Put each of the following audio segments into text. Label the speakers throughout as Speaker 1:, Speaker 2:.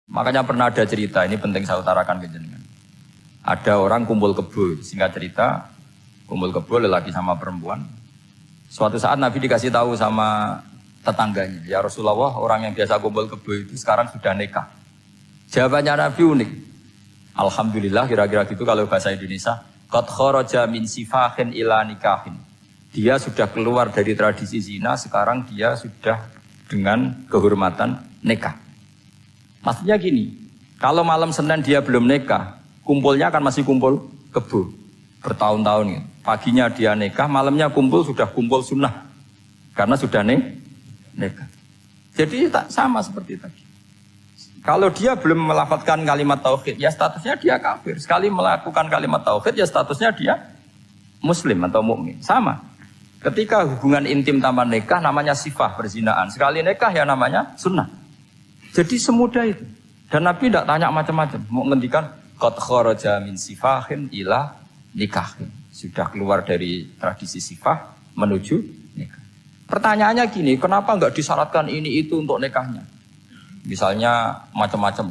Speaker 1: Makanya pernah ada cerita, ini penting saya utarakan ke jenengan. Ada orang kumpul kebo, singkat cerita, kumpul kebo lelaki sama perempuan. Suatu saat Nabi dikasih tahu sama tetangganya, ya Rasulullah, orang yang biasa kumpul kebo itu sekarang sudah nikah. Jawabannya Nabi unik. Alhamdulillah, kira-kira gitu kalau bahasa Indonesia. Qad kharaja min sifahin ila nikahin. Dia sudah keluar dari tradisi zina, sekarang dia sudah dengan kehormatan nikah. Maksudnya gini, kalau malam Senin dia belum nikah, kumpulnya kan masih kumpul kebo bertahun-tahun gitu. Paginya dia nikah, malamnya kumpul sudah kumpul sunnah karena sudah nikah. Jadi tak sama seperti tadi. Kalau dia belum melafadzkan kalimat tauhid, ya statusnya dia kafir. Sekali melakukan kalimat tauhid, ya statusnya dia muslim atau mukmin. Sama. Ketika hubungan intim tanpa nikah namanya sifah perzinaan. Sekali nikah ya namanya sunnah. Jadi semudah itu. Dan Nabi tidak tanya macam-macam. Mau ngendikan qad kharaja min sifahin ila nikahin. Sudah keluar dari tradisi sifah menuju nikah. Pertanyaannya gini, kenapa enggak disyaratkan ini itu untuk nikahnya? Misalnya macam-macam.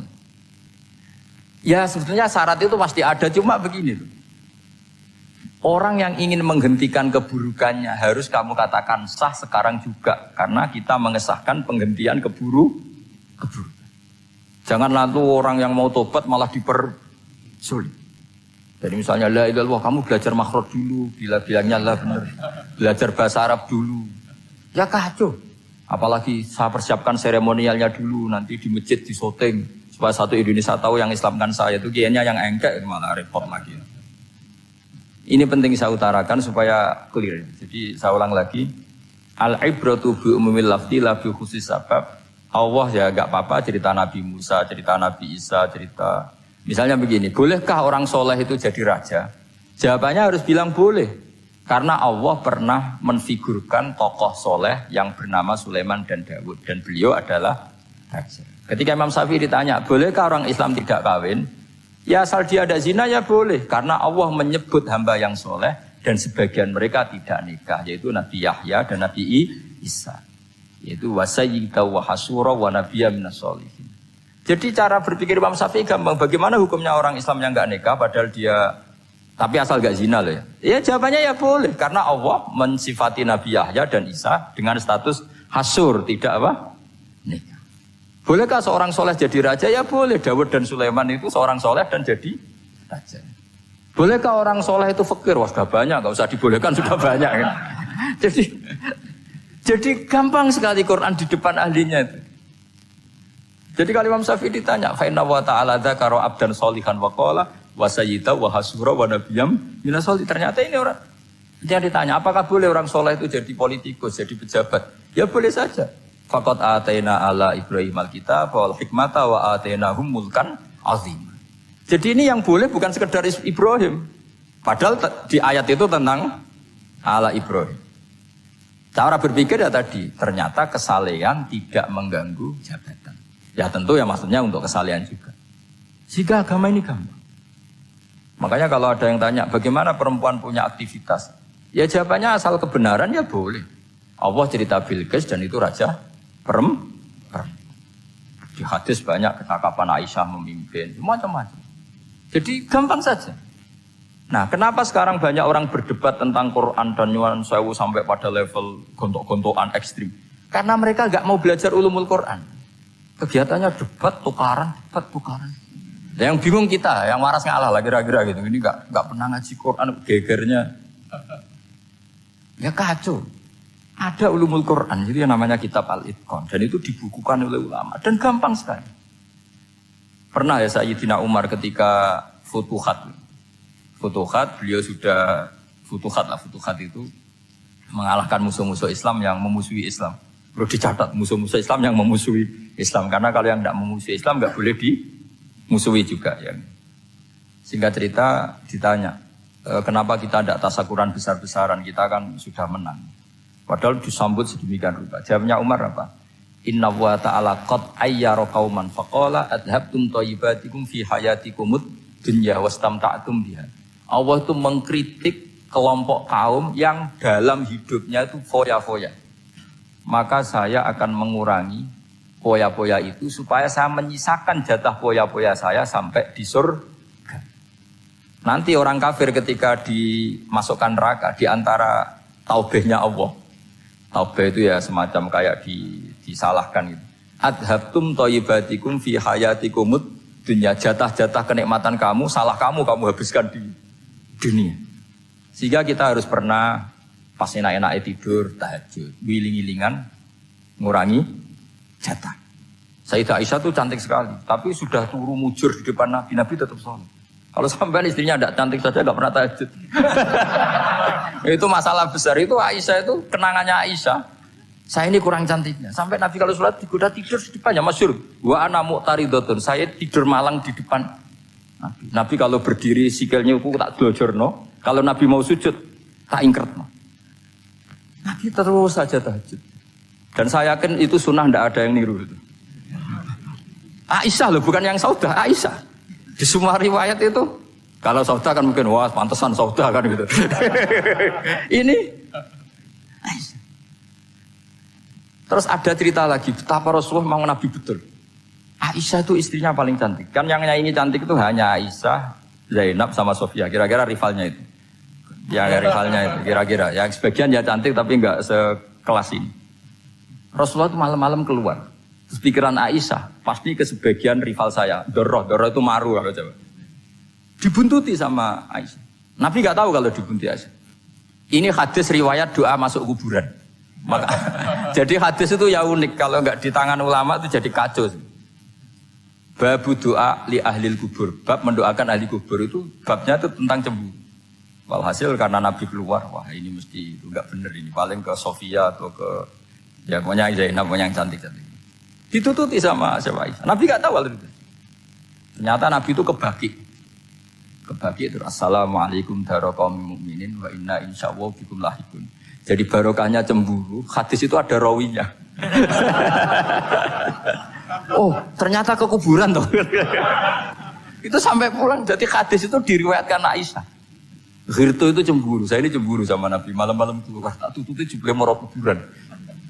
Speaker 1: Ya sebetulnya syarat itu pasti ada, cuma begini loh. Orang yang ingin menghentikan keburukannya harus kamu katakan sah sekarang juga. Karena kita mengesahkan penghentian keburukan. Jangan lalu orang yang mau tobat malah dipersulit. Jadi misalnya la ilaha illallah, kamu belajar makhraj dulu, bila bilangnya la benar. Belajar bahasa Arab dulu. Ya kacau. Apalagi saya persiapkan seremonialnya dulu, nanti di masjid di syuting supaya satu Indonesia tahu yang Islamkan saya itu kayaknya yang engkek malah repot lagi. Ini penting saya utarakan supaya clear. Jadi saya ulang lagi, al-ibratu bi umumil lafzi la bi khusus sabab. Allah ya enggak apa-apa cerita Nabi Musa, cerita Nabi Isa, cerita misalnya begini, bolehkah orang soleh itu jadi raja? Jawabannya harus bilang boleh. Karena Allah pernah menfigurkan tokoh soleh yang bernama Sulaiman dan Daud. Dan beliau adalah raja. Ketika Imam Syafi'i ditanya, bolehkah orang Islam tidak kawin? Ya asal dia ada zina ya boleh. Karena Allah menyebut hamba yang soleh. Dan sebagian mereka tidak nikah. Yaitu Nabi Yahya dan Nabi Isa. Yaitu wasayyida wa hasura wa nabiyya minas sholihin. Jadi cara berpikir Imam Syafi'i gampang. Bagaimana hukumnya orang Islam yang enggak nikah padahal dia... Tapi asal gak zina loh ya. Ya jawabannya ya boleh. Karena Allah mensifati Nabi Yahya dan Isa dengan status hasur. Tidak apa? Nikah. Bolehkah seorang soleh jadi raja? Ya boleh. Daud dan Sulaiman itu seorang soleh dan jadi raja. Bolehkah orang soleh itu fakir? Wah sudah banyak. Gak usah dibolehkan sudah banyak. Kan? Jadi gampang sekali Quran di depan ahlinya itu. Jadi kalau Imam Syafi'i ditanya. Fa'inna wa ta'ala dzakara abdan sholihan wa qala wa sayyida wa hasura wa nabiyam minas sholihin. Ternyata ini orang yang ditanya, apakah boleh orang soleh itu jadi politikus, jadi pejabat? Ya boleh saja. Faqad ataina ala Ibrahim al-kitab wal hikmata wa atainahum mulkan azim. Jadi ini yang boleh bukan sekedar Ibrahim. Padahal di ayat itu tentang ala Ibrahim. Cara berpikir ya tadi, ternyata kesalehan tidak mengganggu jabatan. Ya tentu ya maksudnya untuk kesalehan juga. Jika agama ini gampang. Makanya kalau ada yang tanya, bagaimana perempuan punya aktivitas? Ya jawabannya asal kebenaran ya boleh. Allah cerita Bilqis dan itu raja perempuan. Di hadis banyak ketakapan Aisyah memimpin, macam-macam. Jadi gampang saja. Nah kenapa sekarang banyak orang berdebat tentang Quran dan nyuwun sewu sampai pada level gontok-gontokan ekstrim? Karena mereka gak mau belajar ulumul Quran. Kegiatannya debat, tukaran. Yang bingung kita, yang waras ngalah lah kira-kira gitu. Ini nggak pernah ngaji Quran, gegernya. Ya kacau. Ada ulumul Quran, jadi yang namanya kitab Al-Itqan. Dan itu dibukukan oleh ulama. Dan gampang sekali. Pernah ya Sayyidina Umar ketika Futuhat. Futuhat, beliau sudah Futuhat itu mengalahkan musuh-musuh Islam yang memusuhi Islam. Perlu dicatat, musuh-musuh Islam yang memusuhi Islam. Karena kalau yang tidak memusuhi Islam nggak boleh musuhi juga ya. Singkat cerita ditanya, kenapa kita tidak tasakuran besar-besaran? Kita kan sudah menang. Padahal disambut sedemikian rupa. Jawabnya Umar apa? Inna wa ta'ala qad ayyara qauman faqala adhabtum thayyibatikum fi hayatikumud dunya wastamta'tum biha. Allah itu mengkritik kelompok kaum yang dalam hidupnya itu foya-foya. Maka saya akan mengurangi poya-poya itu supaya saya menyisakan jatah poya-poya saya sampai di surga. Nanti orang kafir ketika dimasukkan neraka di antara taubehnya Allah. Taubeh itu ya semacam kayak disalahkan gitu. Adhabtum thayyibatikum fi hayatikumud dunya, jatah-jatah kenikmatan kamu, salah kamu habiskan di dunia. Sehingga kita harus pernah pas enak-enaknya tidur, tahajud, wiling-wilingan, ngurangi jatah. Sayyidah Aisyah itu cantik sekali, tapi sudah turu mujur di depan Nabi, Nabi tetap sholat. Kalau sampai istrinya tidak cantik saja, nggak pernah tahajud. Itu masalah besar, itu Aisyah itu kenangannya Aisyah. Saya ini kurang cantiknya. Sampai Nabi kalau sholat digoda tidur di depannya, masyhur. Wa ana mu'taridotun, saya tidur malang di depan Nabi. Nabi kalau berdiri sikilnya aku tak dojorno, kalau Nabi mau sujud tak ingkretno. Nabi terus saja tahajud. Dan saya yakin itu sunnah, tidak ada yang niru itu. Aisyah loh, bukan yang Saudah, Aisyah. Di semua riwayat itu, kalau Saudah kan mungkin, wah pantesan Saudah kan gitu. Ini Aisyah. Terus ada cerita lagi, betapa Rasulullah memang Nabi betul. Aisyah itu istrinya paling cantik. Kan yang nyanyi cantik itu hanya Aisyah, Zainab sama Sofia. Kira-kira rivalnya itu. Ya rivalnya itu, kira-kira. Yang sebagian ya cantik tapi enggak sekelas ini. Rasulullah itu malam-malam keluar. Terus pikiran Aisyah, pasti ke sebagian rival saya. Doroh itu maru kalau coba. Dibuntuti sama Aisyah. Nabi enggak tahu kalau dibuntuti Aisyah. Ini hadis riwayat doa masuk kuburan. Maka, jadi hadis itu ya unik. Kalau enggak di tangan ulama itu jadi kacau. Babu doa li ahlil kubur. Bab mendoakan ahli kubur itu babnya itu tentang cemburu. Walhasil karena Nabi keluar, wah ini mesti enggak bener ini. Paling ke Sofia atau ke ya pokoknya Zainab, pokoknya yang cantik-cantik. Ditututi sama siapa Aisyah. Nabi enggak tahu hal itu. Ternyata Nabi itu kebaki. Kebaki itu assalamualaikum daraqaumil mukminin wa inna insyaallah bikum lahikun. Jadi barokahnya cemburu. Hadis itu ada rawinya. Oh, ternyata ke kuburan toh. Itu sampai pulang. Jadi hadis itu diriwayatkan Aisyah. Ghirtu itu cemburu, saya ini cemburu sama Nabi. Malam-malam keluar, tak tututi juga mau kuburan.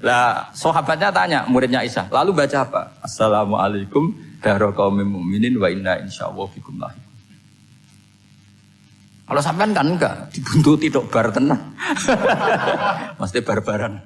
Speaker 1: Lah, sahabatnya tanya, muridnya Aisyah, lalu baca apa? Assalamualaikum daraqaumil mukminin wa inna insyaallah bikum lahikun. Kalau sampean kan enggak, dibuntuti dok bar tenang. Mesti barbaran.